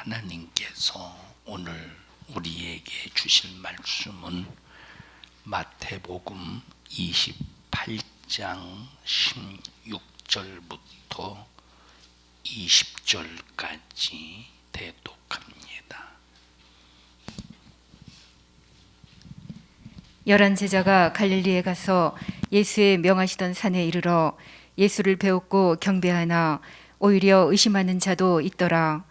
하나님께서 오늘 우리에게 주실 말씀은 마태복음 28장 16절부터 20절까지 대독합니다. 열한 제자가 갈릴리에 가서 예수의 명하시던 산에 이르러 예수를 배웠고 경배하나 오히려 의심하는 자도 있더라.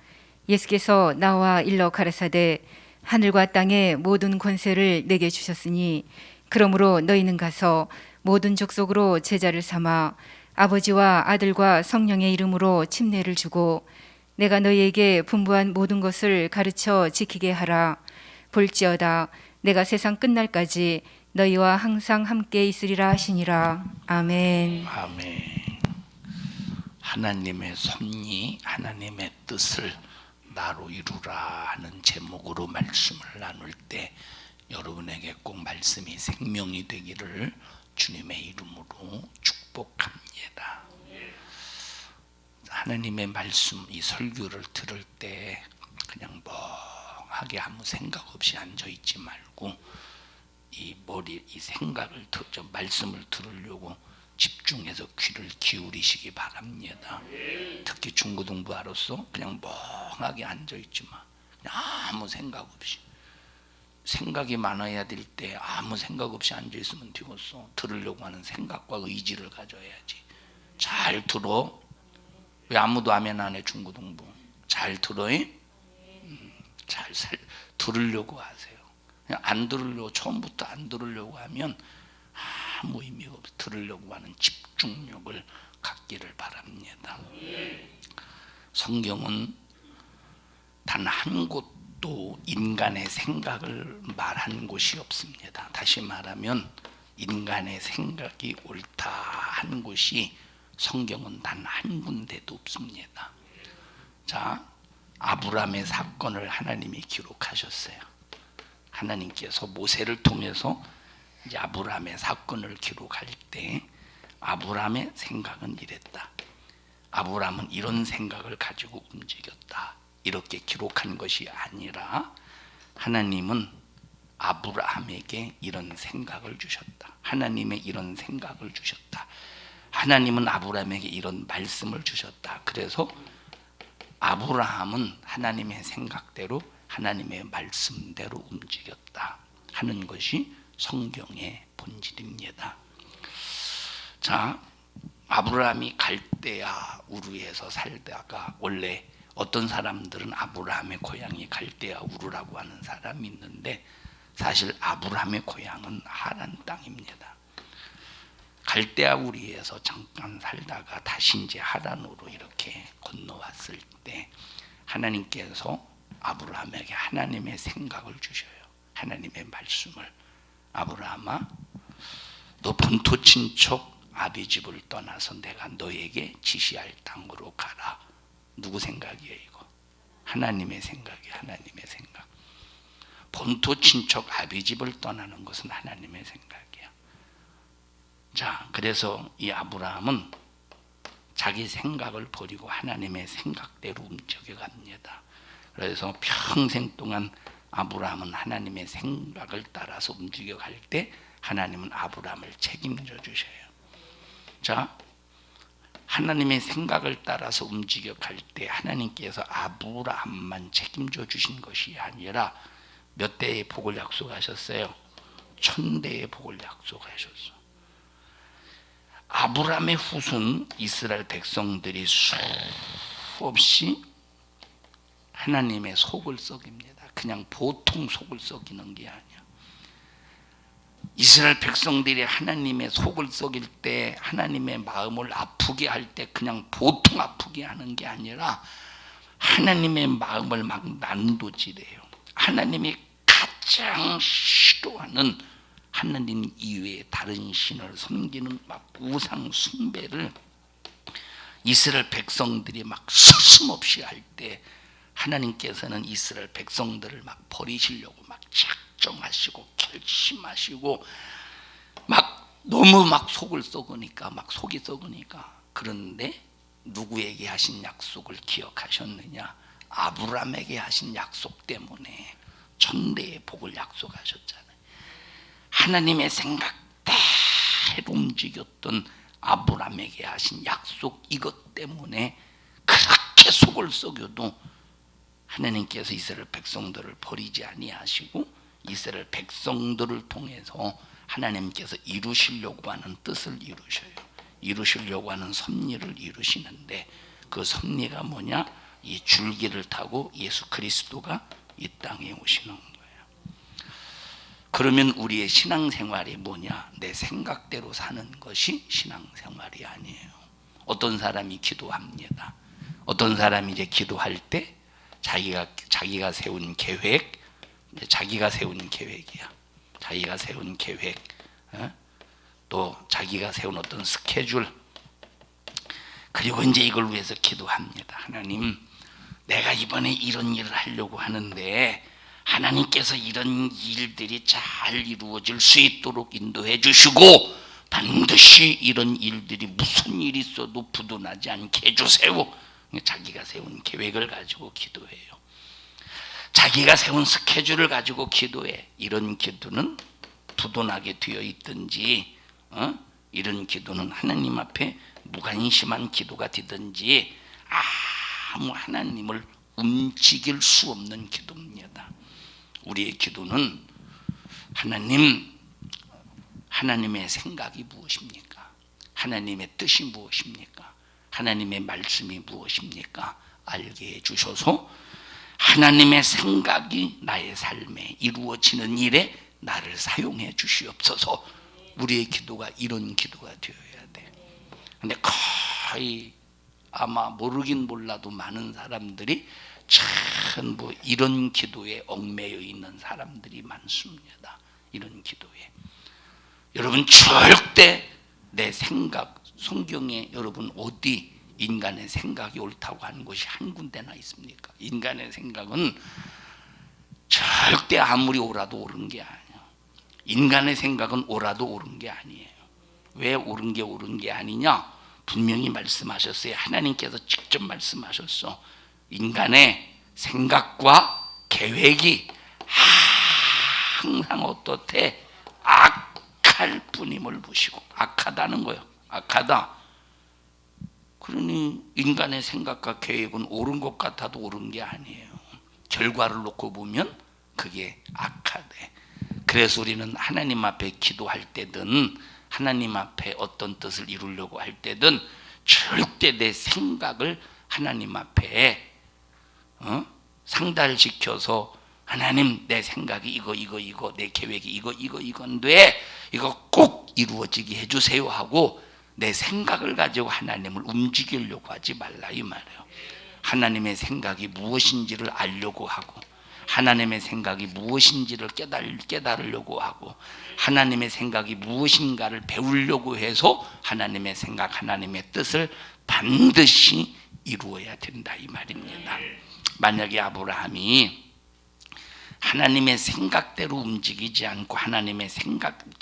예수께서 나와 일러 가라사대 하늘과 땅의 모든 권세를 내게 주셨으니 그러므로 너희는 가서 모든 족속으로 제자를 삼아 아버지와 아들과 성령의 이름으로 침례를 주고 내가 너희에게 분부한 모든 것을 가르쳐 지키게 하라. 볼지어다 내가 세상 끝날까지 너희와 항상 함께 있으리라 하시니라. 아멘. 아멘. 하나님의 섭리, 하나님의 뜻을 나로 이루라 하는 제목으로 말씀을 나눌 때 여러분에게 꼭 말씀이 생명이 되기를 주님의 이름으로 축복합니다. 하나님의 말씀, 이 설교를 들을 때 그냥 멍하게 아무 생각 없이 앉아 있지 말고 이 생각을 말씀을 들으려고 집중해서 귀를 기울이시기 바랍니다. 특히 중고등부하로서 그냥 멍하게 앉아 있지 마. 그냥 아무 생각 없이. 생각이 많아야 될 때 아무 생각 없이 앉아 있으면 되겠어. 들으려고 하는 생각과 의지를 가져야지. 잘 들어. 왜 아무도 아멘 안 해? 중고등부 잘 들어? 잘 들으려고 하세요. 그냥 안 들으려고, 처음부터 안 들으려고 하면 아무 의미가 없어. 들으려고 하는 집중력을 갖기를 바랍니다. 성경은 단 한 곳도 인간의 생각을 말한 곳이 없습니다. 다시 말하면 인간의 생각이 옳다 한 곳이 성경은 단 한 군데도 없습니다. 자, 아브라함의 사건을 하나님이 기록하셨어요. 하나님께서 모세를 통해서 이제 아브라함의 사건을 기록할 때 아브라함의 생각은 이랬다. 아브라함은 이런 생각을 가지고 움직였다. 이렇게 기록한 것이 아니라 하나님은 아브라함에게 이런 생각을 주셨다. 하나님의 이런 생각을 주셨다. 하나님은 아브라함에게 이런 말씀을 주셨다. 그래서 아브라함은 하나님의 생각대로 하나님의 말씀대로 움직였다 하는 것이 성경의 본질입니다. 자, 아브라함이 갈대아 우르에서 살다가, 원래 어떤 사람들은 아브라함의 고향이 갈대아 우르라고 하는 사람이 있는데 사실 아브라함의 고향은 하란 땅입니다. 갈대아 우르에서 잠깐 살다가 다시 이제 하란으로 이렇게 건너왔을 때 하나님께서 아브라함에게 하나님의 생각을 주셔요. 하나님의 말씀을. 아브라함아, 너 본토 친척 아비 집을 떠나서 내가 너에게 지시할 땅으로 가라. 누구 생각이에요 이거? 하나님의 생각이에요. 하나님의 생각. 본토 친척 아비 집을 떠나는 것은 하나님의 생각이에요. 자, 그래서 이 아브라함은 자기 생각을 버리고 하나님의 생각대로 움직여갑니다. 그래서 평생 동안 아브라함은 하나님의 생각을 따라서 움직여갈 때 하나님은 아브라함을 책임져 주셔요. 자, 하나님의 생각을 따라서 움직여갈 때 하나님께서 아브라함만 책임져 주신 것이 아니라 몇 대의 복을 약속하셨어요? 1000대의 복을 약속하셨어. 아브라함의 후손 이스라엘 백성들이 수없이 하나님의 속을 썩입니다. 그냥 보통 속을 썩이는 게 아니야. 이스라엘 백성들이 하나님의 속을 썩일 때, 하나님의 마음을 아프게 할 때 그냥 보통 아프게 하는 게 아니라 하나님의 마음을 막 난도질해요. 하나님이 가장 싫어하는 하나님 이외에 다른 신을 섬기는 막 우상 숭배를 이스라엘 백성들이 막 서슴없이 할 때 하나님께서는 이스라엘 백성들을 막 버리시려고 막 작정하시고 결심하시고 막 너무 막 속을 썩으니까, 막 속이 썩으니까. 그런데 누구에게 하신 약속을 기억하셨느냐? 아브라함에게 하신 약속 때문에 천대의 복을 약속하셨잖아요. 하나님의 생각대로 움직였던 아브라함에게 하신 약속 이것 때문에 그렇게 속을 썩여도 하나님께서 이스라엘 백성들을 버리지 아니하시고 이스라엘 백성들을 통해서 하나님께서 이루시려고 하는 뜻을 이루시려고 하는 섭리를 이루시는데, 그 섭리가 뭐냐? 이 줄기를 타고 예수 그리스도가 이 땅에 오시는 거예요. 그러면 우리의 신앙생활이 뭐냐? 내 생각대로 사는 것이 신앙생활이 아니에요. 어떤 사람이 기도합니다. 어떤 사람이 이제 기도할 때 자기가 세운 계획, 자기가 세운 계획이야. 자기가 세운 계획, 또 자기가 세운 어떤 스케줄, 그리고 이제 이걸 위해서 기도합니다. 하나님, 내가 이번에 이런 일을 하려고 하는데 하나님께서 이런 일들이 잘 이루어질 수 있도록 인도해 주시고 반드시 이런 일들이 무슨 일이 있어도 부도나지 않게 해주세요. 자기가 세운 계획을 가지고 기도해요. 자기가 세운 스케줄을 가지고 기도해. 이런 기도는 부도나게 되어 있든지 이런 기도는 하나님 앞에 무관심한 기도가 되든지 아무 하나님을 움직일 수 없는 기도입니다. 우리의 기도는 하나님의 생각이 무엇입니까? 하나님의 뜻이 무엇입니까? 하나님의 말씀이 무엇입니까? 알게 해주셔서 하나님의 생각이 나의 삶에 이루어지는 일에 나를 사용해 주시옵소서. 우리의 기도가 이런 기도가 되어야 돼. 근데 거의 아마 모르긴 몰라도 많은 사람들이 전부 이런 기도에 얽매여 있는 사람들이 많습니다. 이런 기도에. 여러분, 절대 내 생각, 성경에 여러분 어디 인간의 생각이 옳다고 하는 것이 한 군데나 있습니까? 인간의 생각은 절대 아무리 옳아도 옳은 게 아니에요. 인간의 생각은 옳아도 옳은 게 아니에요. 왜 옳은 게 아니냐? 분명히 말씀하셨어요. 하나님께서 직접 말씀하셨어. 인간의 생각과 계획이 항상 어떻대? 악할 뿐임을 보시고. 악하다는 거예요. 악하다. 그러니 인간의 생각과 계획은 옳은 것 같아도 옳은 게 아니에요. 결과를 놓고 보면 그게 악하대. 그래서 우리는 하나님 앞에 기도할 때든 하나님 앞에 어떤 뜻을 이루려고 할 때든 절대 내 생각을 하나님 앞에 상달시켜서 하나님, 내 생각이 이거 내 계획이 이건데 이거 꼭 이루어지게 해주세요 하고 내 생각을 가지고 하나님을 움직이려고 하지 말라 이 말이에요. 하나님의 생각이 무엇인지를 알려고 하고 하나님의 생각이 무엇인지를 깨달으려고 하고 하나님의 생각이 무엇인가를 배우려고 해서 하나님의 생각, 하나님의 뜻을 반드시 이루어야 된다 이 말입니다. 만약에 아브라함이 하나님의 생각대로 움직이지 않고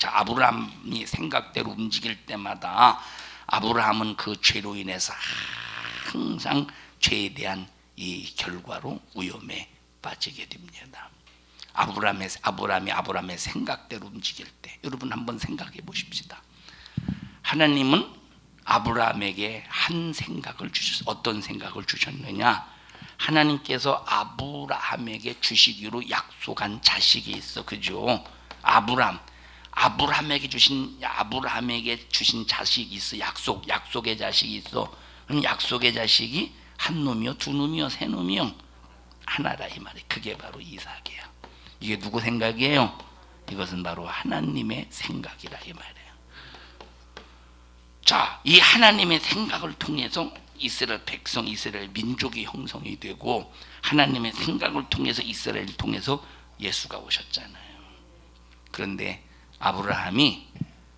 아브라함이 생각대로 움직일 때마다 아브라함은 그 죄로 인해서 항상 죄에 대한 이 결과로 위험에 빠지게 됩니다. 아브라함의 생각대로 움직일 때 여러분 한번 생각해 보십시다. 하나님은 아브라함에게 한 생각을 주셨어요. 어떤 생각을 주셨느냐? 하나님께서 아브라함에게 주시기로 약속한 자식이 있어, 그죠? 아브라함에게 주신 자식이 있어. 약속의 자식이 있어. 그럼 약속의 자식이 한 놈이요, 두 놈이요, 세 놈이요? 하나라 이 말이. 그게 바로 이삭이야. 이게 누구 생각이에요? 이것은 바로 하나님의 생각이라 이 말이에요. 자, 이 하나님의 생각을 통해서 이스라엘 백성, 이스라엘 민족이 형성이 되고 하나님의 생각을 통해서 이스라엘을 통해서 예수가 오셨잖아요. 그런데 아브라함이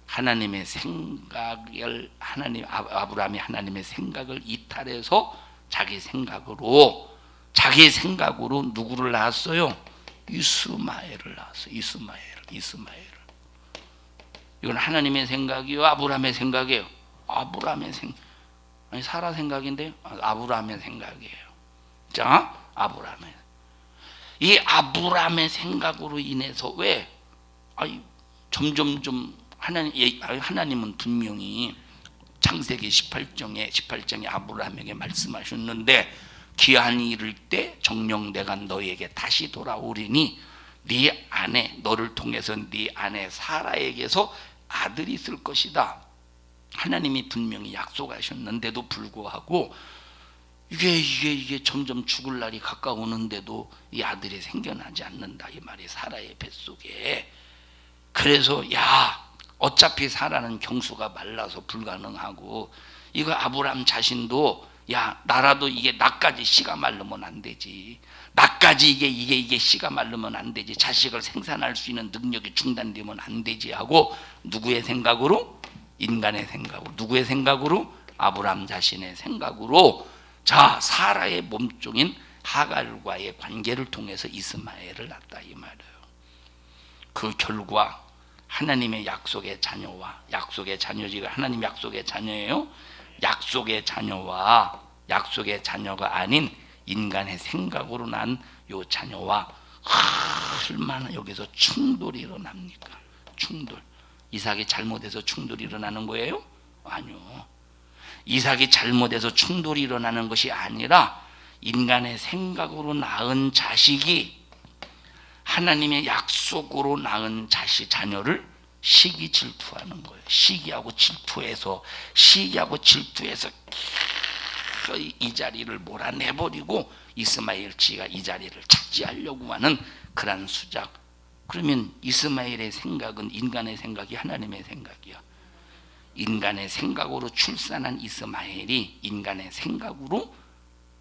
하나님의 생각을 아브라함이 하나님의 생각을 이탈해서 자기 생각으로 누구를 낳았어요? 이스마엘을 낳았어요. 이스마엘. 이건 하나님의 생각이요, 아브라함의 생각이에요? 아브라함의 생각. 아니, 사라 생각인데요. 아브라함의 생각이에요. 자, 아브라함의 이 아브라함의 생각으로 인해서 왜 점점 하나님은 분명히 창세기 18장에 아브라함에게 말씀하셨는데 기한이 이를 때 정령 내가 너에게 다시 돌아오리니 네 아내 너를 통해서 네 아내 사라에게서 아들이 있을 것이다. 하나님이 분명히 약속하셨는데도 불구하고 이게 점점 죽을 날이 가까우는데도 이 아들이 생겨나지 않는다 이 말이 사라의 뱃속에. 그래서 어차피 사라는 경수가 말라서 불가능하고 이거 아브라함 자신도 나라도 이게 나까지 씨가 마르면 안 되지. 나까지 이게 씨가 마르면 안 되지. 자식을 생산할 수 있는 능력이 중단되면 안 되지 하고 누구의 생각으로? 인간의 생각으로. 누구의 생각으로? 아브라함 자신의 생각으로 사라의 몸종인 하갈과의 관계를 통해서 이스마엘을 낳았다 이 말이에요. 그 결과 하나님의 약속의 자녀와 약속의 자녀지가 하나님 약속의 자녀예요. 약속의 자녀와 약속의 자녀가 아닌 인간의 생각으로 난 요 자녀와 얼마나 여기서 충돌이 일어납니까? 충돌. 이삭이 잘못해서 충돌이 일어나는 거예요? 아니요. 이삭이 잘못해서 충돌이 일어나는 것이 아니라 인간의 생각으로 낳은 자식이 하나님의 약속으로 낳은 자녀를 시기 질투하는 거예요. 시기하고 질투해서 이 자리를 몰아내버리고 이스마엘치가 이 자리를 차지하려고 하는 그런 수작. 그러면 이스마엘의 생각은 인간의 생각이 하나님의 생각이야. 인간의 생각으로 출산한 이스마엘이 인간의 생각으로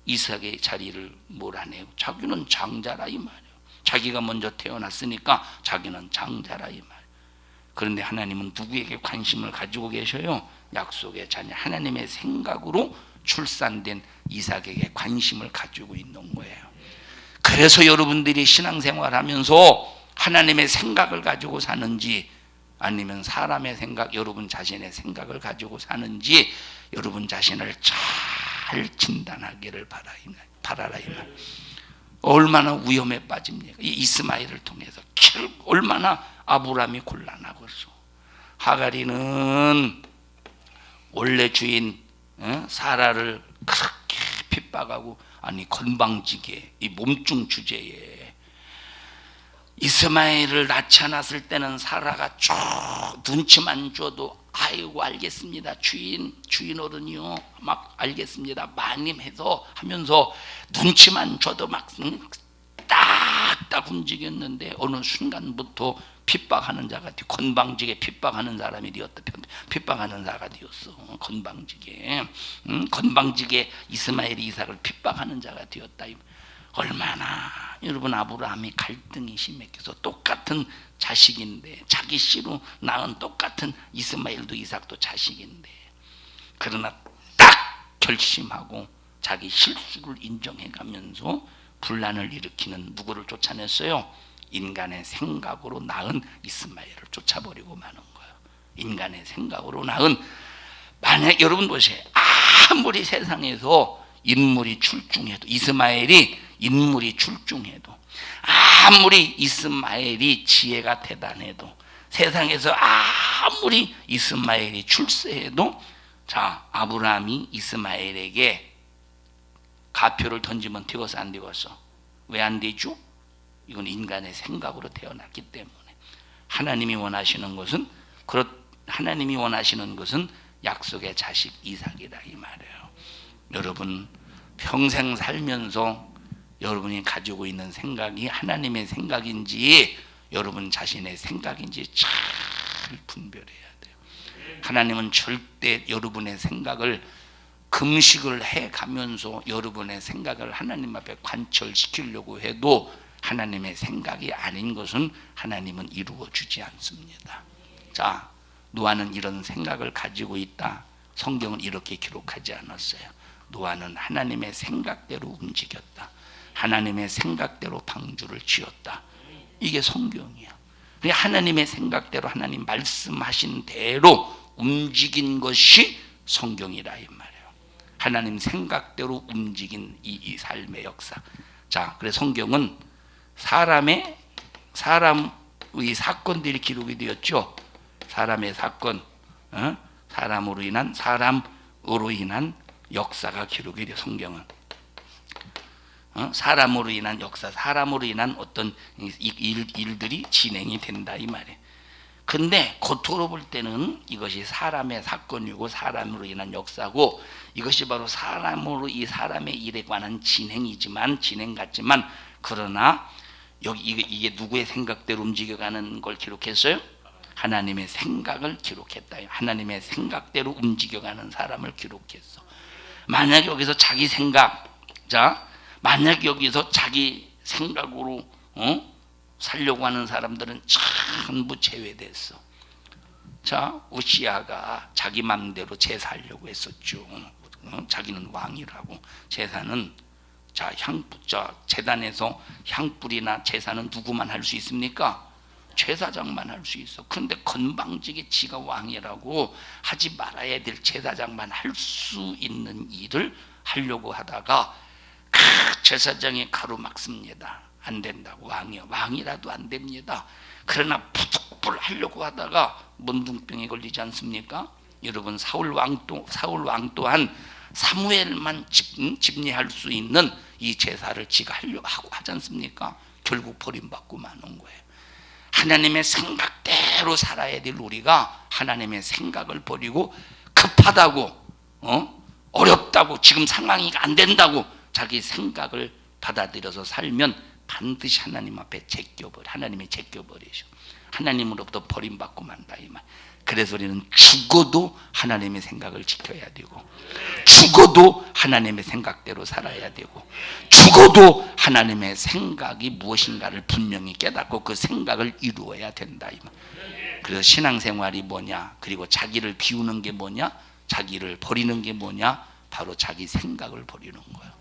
이삭의 자리를 몰아내고 자기는 장자라 이 말이에요. 자기가 먼저 태어났으니까 자기는 장자라 이 말. 그런데 하나님은 누구에게 관심을 가지고 계셔요? 약속의 자녀 하나님의 생각으로 출산된 이삭에게 관심을 가지고 있는 거예요. 그래서 여러분들이 신앙생활하면서 하나님의 생각을 가지고 사는지 아니면 사람의 생각, 여러분 자신의 생각을 가지고 사는지 여러분 자신을 잘 진단하기를 바라라 이 말. 얼마나 위험에 빠집니까? 이 이스마엘을 통해서 얼마나 아브라함이 곤란하겠어. 하갈이는 원래 주인 사라를 그렇게 핍박하고 건방지게 이 몸중 주제에 이스마엘을 낳지 않았을 때는 사라가 쭉 눈치만 줘도 아이고 알겠습니다 주인 어른이요 막 알겠습니다 마님 해서 하면서 눈치만 줘도 막 딱딱 움직였는데 어느 순간부터 핍박하는 자가 건방지게 핍박하는 사람이 되었다. 핍박하는 자가 되었어. 건방지게 이스마엘이 이삭을 핍박하는 자가 되었다. 얼마나 여러분 아브라함이 갈등이 심했겠어. 똑같은 자식인데 자기 씨로 낳은 똑같은 이스마엘도 이삭도 자식인데 그러나 딱 결심하고 자기 실수를 인정해가면서 분란을 일으키는 누구를 쫓아냈어요? 인간의 생각으로 낳은 이스마엘을 쫓아버리고 마는 거예요. 인간의 생각으로 낳은 만약 여러분 보세요. 아무리 세상에서 인물이 출중해도 이스마엘이 인물이 출중해도 아무리 이스마엘이 지혜가 대단해도 세상에서 아무리 이스마엘이 출세해도 아브라함이 이스마엘에게 가표를 던지면 되겠어 안 되겠어? 왜 안 되죠? 이건 인간의 생각으로 태어났기 때문에 하나님이 원하시는 것은 약속의 자식 이삭이다 이 말이에요. 여러분 평생 살면서 여러분이 가지고 있는 생각이 하나님의 생각인지 여러분 자신의 생각인지 잘 분별해야 돼요. 하나님은 절대 여러분의 생각을 금식을 해가면서 여러분의 생각을 하나님 앞에 관철시키려고 해도 하나님의 생각이 아닌 것은 하나님은 이루어 주지 않습니다. 노아는 이런 생각을 가지고 있다. 성경은 이렇게 기록하지 않았어요. 노아는 하나님의 생각대로 움직였다. 하나님의 생각대로 방주를 지었다. 이게 성경이야. 하나님의 생각대로 하나님 말씀하신 대로 움직인 것이 성경이라 이 말이에요. 하나님 생각대로 움직인 이 삶의 역사. 자, 그래서 성경은 사람의 사건들이 기록이 되었죠. 사람의 사건, 사람으로 인한 역사가 기록이 돼요. 성경은 사람으로 인한 역사, 사람으로 인한 어떤 일들이 진행이 된다 이 말이에요. 근데 겉으로 볼 때는 이것이 사람의 사건이고 사람으로 인한 역사고, 이것이 바로 이 사람의 일에 관한 진행 같지만, 그러나 여기 이게 누구의 생각대로 움직여가는 걸 기록했어요? 하나님의 생각을 기록했다. 하나님의 생각대로 움직여가는 사람을 기록했어. 만약 여기서 자기 생각, 만약 여기서 자기 생각으로 살려고 하는 사람들은 전부 제외됐어. 자, 우시아가 자기 마음대로 제사하려고 했었죠. 자기는 왕이라고. 제사는 제단에서 향불이나 제사는 누구만 할 수 있습니까? 제사장만 할 수 있어. 그런데 건방지게 지가 왕이라고 하지 말아야 될 제사장만 할 수 있는 일을 하려고 하다가 제사장이 가로막습니다. 안 된다고. 왕이라도 안 됩니다. 그러나 부득불 하려고 하다가 문둥병에 걸리지 않습니까? 여러분, 사울 왕 또한 사무엘만 집례할 수 있는 이 제사를 지가 하려고 하지 않습니까? 결국 버림받고 마는 거예요. 하나님의 생각대로 살아야 될 우리가 하나님의 생각을 버리고 급하다고, 어렵다고, 지금 상황이 안 된다고 자기 생각을 받아들여서 살면 반드시 하나님 앞에 하나님이 제껴버리셔. 하나님으로부터 버림받고 만다 이 말. 그래서 우리는 죽어도 하나님의 생각을 지켜야 되고, 죽어도 하나님의 생각대로 살아야 되고, 죽어도 하나님의 생각이 무엇인가를 분명히 깨닫고 그 생각을 이루어야 된다 이 말. 그래서 신앙생활이 뭐냐, 그리고 자기를 비우는 게 뭐냐, 자기를 버리는 게 뭐냐, 바로 자기 생각을 버리는 거예요.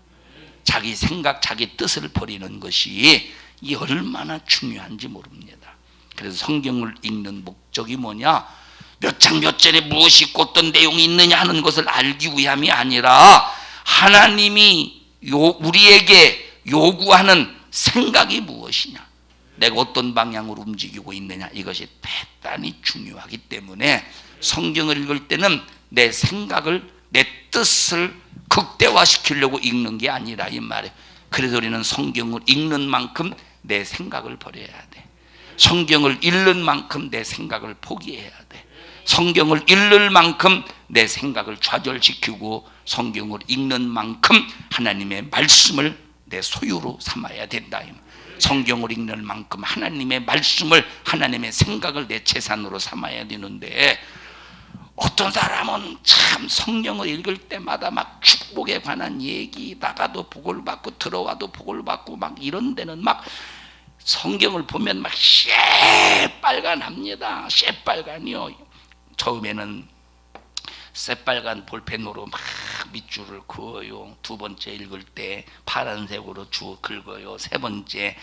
자기 생각, 자기 뜻을 버리는 것이 이 얼마나 중요한지 모릅니다. 그래서 성경을 읽는 목적이 뭐냐, 몇 장 몇 절에 무엇이 있고 어떤 내용이 있느냐 하는 것을 알기 위함이 아니라 하나님이 우리에게 요구하는 생각이 무엇이냐, 내가 어떤 방향으로 움직이고 있느냐, 이것이 대단히 중요하기 때문에 성경을 읽을 때는 내 생각을, 내 뜻을 극대화시키려고 읽는 게 아니라 이 말이에요. 그래서 우리는 성경을 읽는 만큼 내 생각을 버려야 돼. 성경을 읽는 만큼 내 생각을 포기해야 돼. 성경을 읽는 만큼 내 생각을 좌절시키고, 성경을 읽는 만큼 하나님의 말씀을 내 소유로 삼아야 된다. 성경을 읽는 만큼 하나님의 말씀을, 하나님의 생각을 내 재산으로 삼아야 되는데, 어떤 사람은 참 성경을 읽을 때마다 막 축복에 관한 얘기, 나가도 복을 받고 들어와도 복을 받고 막 이런 데는 막 성경을 보면 막 새빨간합니다. 새빨간이요. 처음에는 새빨간 볼펜으로 막 밑줄을 그어요. 두 번째 읽을 때 파란색으로 긁어요. 세 번째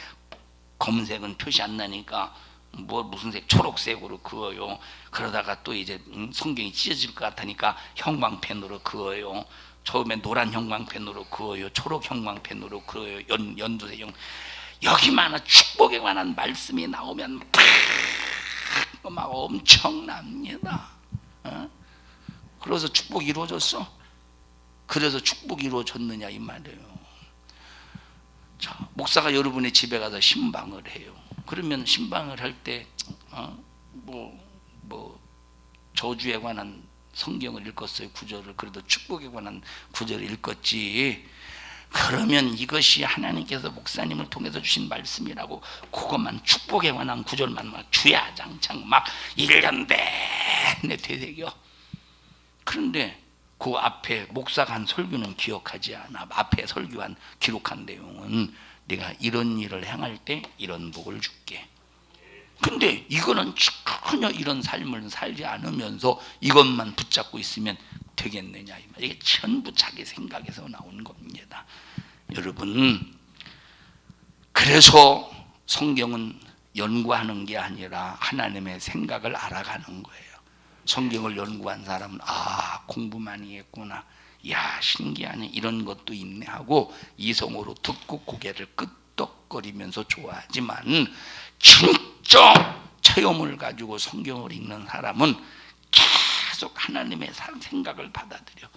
검색은 표시 안 나니까 무슨 색, 초록색으로 그어요. 그러다가 또 이제 성경이 찢어질 것 같으니까 형광펜으로 그어요. 처음에 노란 형광펜으로 그어요. 초록 형광펜으로 그어요. 연두색 여기만 축복에 관한 말씀이 나오면 막 엄청납니다. 그래서 축복이 이루어졌어? 그래서 축복이 이루어졌느냐 이 말이에요. 자, 목사가 여러분의 집에 가서 신방을 해요. 그러면 신방을 할 때 저주에 관한 성경을 읽었어요. 구절을. 그래도 축복에 관한 구절을 읽었지. 그러면 이것이 하나님께서 목사님을 통해서 주신 말씀이라고 그것만, 축복에 관한 구절만 막 주야장창 막 1년 내내 되새겨. 그런데 그 앞에 목사가 한 설교는 기억하지 않아. 앞에 설교한 기록한 내용은 내가 이런 일을 행할 때 이런 복을 줄게. 근데 이거는 전혀 이런 삶을 살지 않으면서 이것만 붙잡고 있으면 되겠느냐. 이게 전부 자기 생각에서 나온 겁니다. 여러분, 그래서 성경은 연구하는 게 아니라 하나님의 생각을 알아가는 거예요. 성경을 연구한 사람은 아, 공부 많이 했구나, 야 신기하네, 이런 것도 있네 하고 이성으로 듣고 고개를 끄덕거리면서 좋아하지만, 진짜 체험을 가지고 성경을 읽는 사람은 계속 하나님의 생각을 받아들여,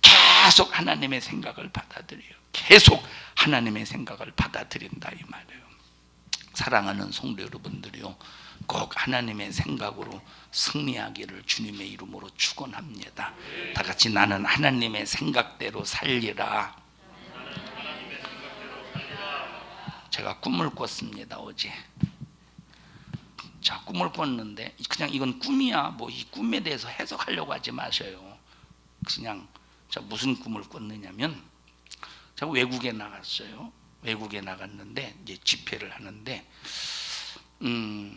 계속 하나님의 생각을 받아들여요. 계속 하나님의 생각을 받아들인다 이 말이에요. 사랑하는 성도 여러분들이요, 꼭 하나님의 생각으로 승리하기를 주님의 이름으로 축원합니다. 다 같이 나는 하나님의 생각대로 살리라. 제가 꿈을 꿨습니다 어제. 자, 꿈을 꿨는데 그냥 이건 꿈이야 뭐 이 꿈에 대해서 해석하려고 하지 마셔요. 그냥 자, 무슨 꿈을 꿨느냐면, 제가 외국에 나갔어요. 외국에 나갔는데 이제 집회를 하는데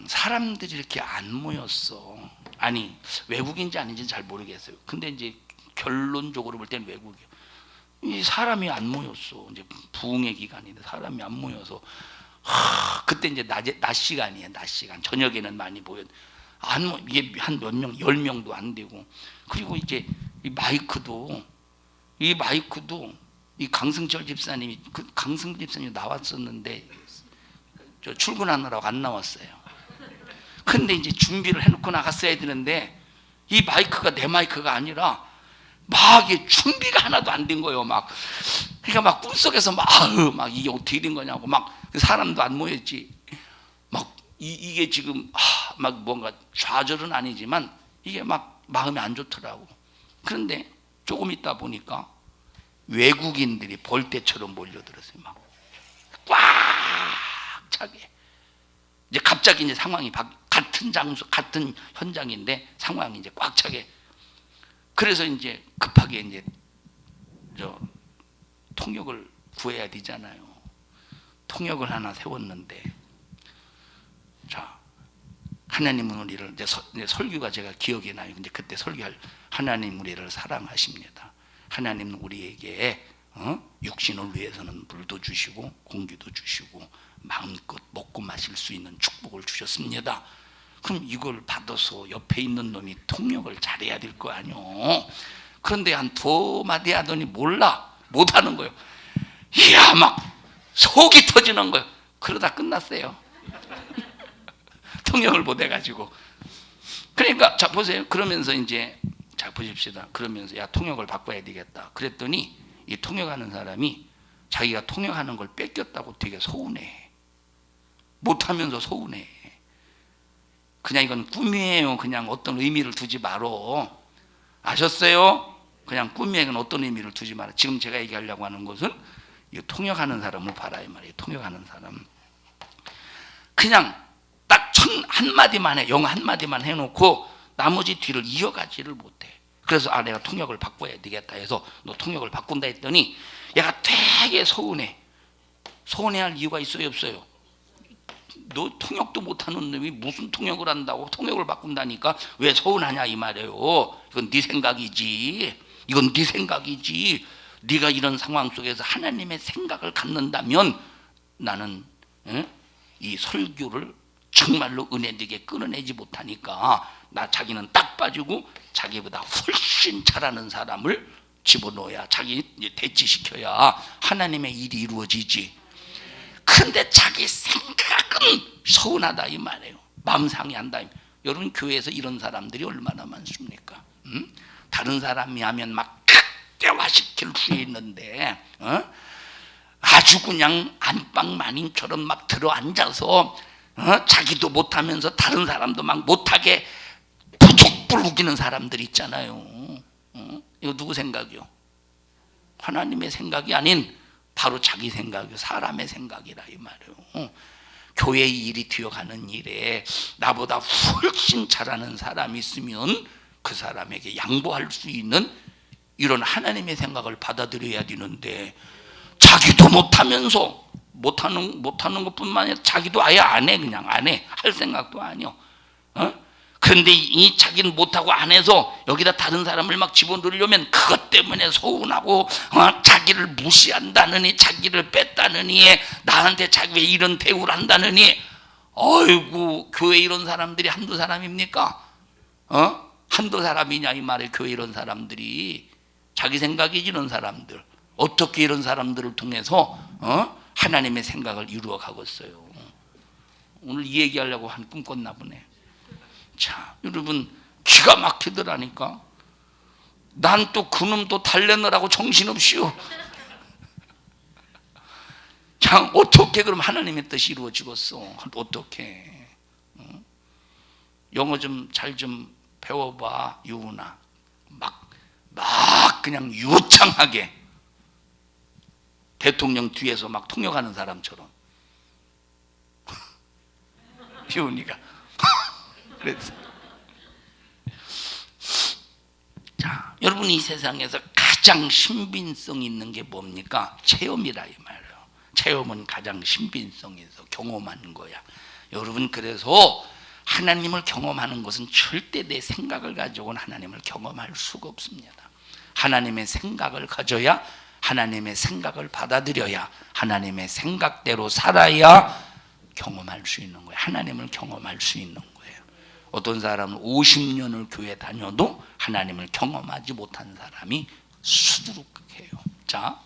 사람들이 이렇게 안 모였어. 아니 외국인지 아닌지는 잘 모르겠어요. 근데 이제 결론적으로 볼 때는 외국이에요. 이 사람이 안 모였어. 이제 부흥의 기간인데 사람이 안 모여서, 그때 이제 낮 시간이에요. 낮 시간. 저녁에는 많이 보여. 이게 한 몇 명, 10명도 안 되고. 그리고 이제 이 마이크도 이 강승철 집사님이, 그 강승철 집사님이 나왔었는데 저 출근하느라고 안 나왔어요. 근데 이제 준비를 해놓고 나갔어야 되는데 이 마이크가 내 마이크가 아니라 막 이게 준비가 하나도 안 된 거예요. 막 그러니까 막 꿈속에서 막 이게 어떻게 된 거냐고, 막 사람도 안 모였지. 막 이게 지금 막 뭔가 좌절은 아니지만 이게 막 마음이 안 좋더라고. 그런데 조금 있다 보니까 외국인들이 벌떼처럼 몰려들었어요. 막 꽉 차게. 이제 갑자기 이제 상황이 같은 장소, 같은 현장인데 상황이 이제 꽉 차게. 그래서 이제 급하게 이제 통역을 구해야 되잖아요. 통역을 하나 세웠는데, 자, 하나님은 우리를 이제 설교가 제가 기억이 나요. 근데 그때 설교할, 하나님 우리를 사랑하십니다. 하나님은 우리에게 육신을 위해서는 물도 주시고 공기도 주시고 마음껏 먹고 마실 수 있는 축복을 주셨습니다. 그럼 이걸 받아서 옆에 있는 놈이 통역을 잘해야 될 거 아니요. 그런데 한 2마디 하더니 몰라, 못하는 거예요. 이야, 막 속이 터지는 거예요. 그러다 끝났어요. 통역을 못 해가지고. 그러니까 자 보세요. 그러면서 이제 자 보십시다. 그러면서 야 통역을 바꿔야 되겠다. 그랬더니 이 통역하는 사람이 자기가 통역하는 걸 뺏겼다고 되게 서운해. 못하면서 서운해. 그냥 이건 꿈이에요. 그냥 어떤 의미를 두지 말어. 아셨어요? 그냥 꿈이에요. 어떤 의미를 두지 말아. 지금 제가 얘기하려고 하는 것은 이 통역하는 사람을 봐라 이 말이에요. 통역하는 사람. 그냥 딱 한마디만 해. 영어 한마디만 해놓고 나머지 뒤를 이어가지를 못해. 그래서 내가 통역을 바꿔야 되겠다 해서 너 통역을 바꾼다 했더니 얘가 되게 서운해. 서운해할 이유가 있어요 없어요? 너 통역도 못하는 놈이 무슨 통역을 한다고 통역을 바꾼다니까 왜 서운하냐 이 말이에요. 이건 네 생각이지. 이건 네 생각이지. 네가 이런 상황 속에서 하나님의 생각을 갖는다면 나는 이 설교를 정말로 은혜되게 끊어내지 못하니까 나 자기는 딱 빠지고 자기보다 훨씬 잘하는 사람을 집어넣어야, 자기 대치시켜야 하나님의 일이 이루어지지. 근데 자기 생각은 서운하다 이 말이에요. 마음 상해한다. 여러분 교회에서 이런 사람들이 얼마나 많습니까? 다른 사람이 하면 막 극대화시킬 수 있는데 아주 그냥 안방마님처럼 막 들어앉아서 자기도 못하면서 다른 사람도 막 못하게 부족불 우기는 사람들 있잖아요. 이거 누구 생각이요? 하나님의 생각이 아닌 바로 자기 생각이요. 사람의 생각이라 이 말이에요. 교회의 일이 되어가는 일에 나보다 훨씬 잘하는 사람이 있으면 그 사람에게 양보할 수 있는 이런 하나님의 생각을 받아들여야 되는데, 자기도 못하면서 못하는 것뿐만 아니라 자기도 아예 안 해. 그냥 안 해. 할 생각도 아니요. 그런데 이 자기는 못하고 안 해서 여기다 다른 사람을 막 집어넣으려면 그것 때문에 서운하고 자기를 무시한다느니, 자기를 뺐다느니, 나한테 자기 왜 이런 대우를 한다느니. 어이구, 교회 이런 사람들이 한두 사람입니까? 한두 사람이냐 이 말에 교회 이런 사람들이 자기 생각이지 이런 사람들 어떻게 이런 사람들을 통해서 하나님의 생각을 이루어 가고 있어요. 오늘 이 얘기하려고 한 꿈 꿨나 보네. 자, 여러분 기가 막히더라니까. 난 또 그놈 또 달래느라고 정신없이요. 참 어떻게 그럼 하나님의 뜻이 이루어지겠어? 어떻게? 영어 좀 잘 좀 배워봐 유은아. 막 그냥 유창하게 대통령 뒤에서 막 통역하는 사람처럼 유은이가 그래서 자 여러분 이 세상에서 가장 신빙성 있는 게 뭡니까? 체험이라 이 말이에요. 체험은 가장 신빙성이 있어 경험하는 거야. 여러분 그래서 하나님을 경험하는 것은 절대 내 생각을 가지고는 하나님을 경험할 수가 없습니다. 하나님의 생각을 가져야 하나님의 생각을 받아들여야 하나님의 생각대로 살아야 경험할 수 있는 거예요. 하나님을 경험할 수 있는 거예요. 어떤 사람은 50년을 교회 다녀도 하나님을 경험하지 못한 사람이 수두룩해요. 자